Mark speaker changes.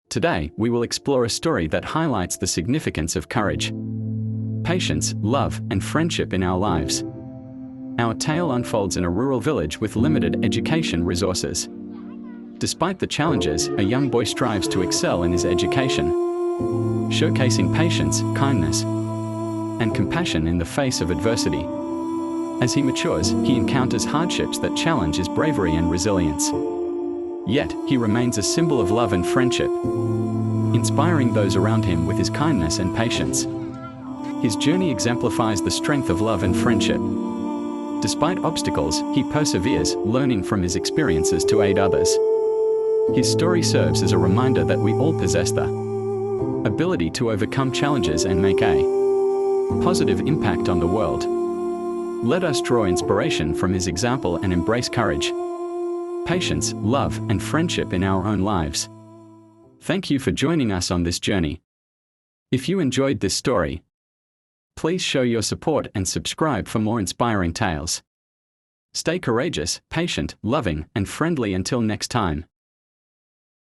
Speaker 1: Today, we will explore a story that highlights the significance of courage, patience, love, and friendship in our lives. Our tale unfolds in a rural village with limited education resources. Despite the challenges, a young boy strives to excel in his education, showcasing patience, kindness, and compassion in the face of adversity. As he matures, he encounters hardships that challenge his bravery and resilience. Yet, he remains a symbol of love and friendship, inspiring those around him with his kindness and patience. His journey exemplifies the strength of love and friendship. Despite obstacles, he perseveres, learning from his experiences to aid others. His story serves as a reminder that we all possess the ability to overcome challenges and make a positive impact on the world. Let us draw inspiration from his example and embrace courage, patience, love, and friendship in our own lives. Thank you for joining us on this journey. If you enjoyed this story, please show your support and subscribe for more inspiring tales. Stay courageous, patient, loving, and friendly until next time.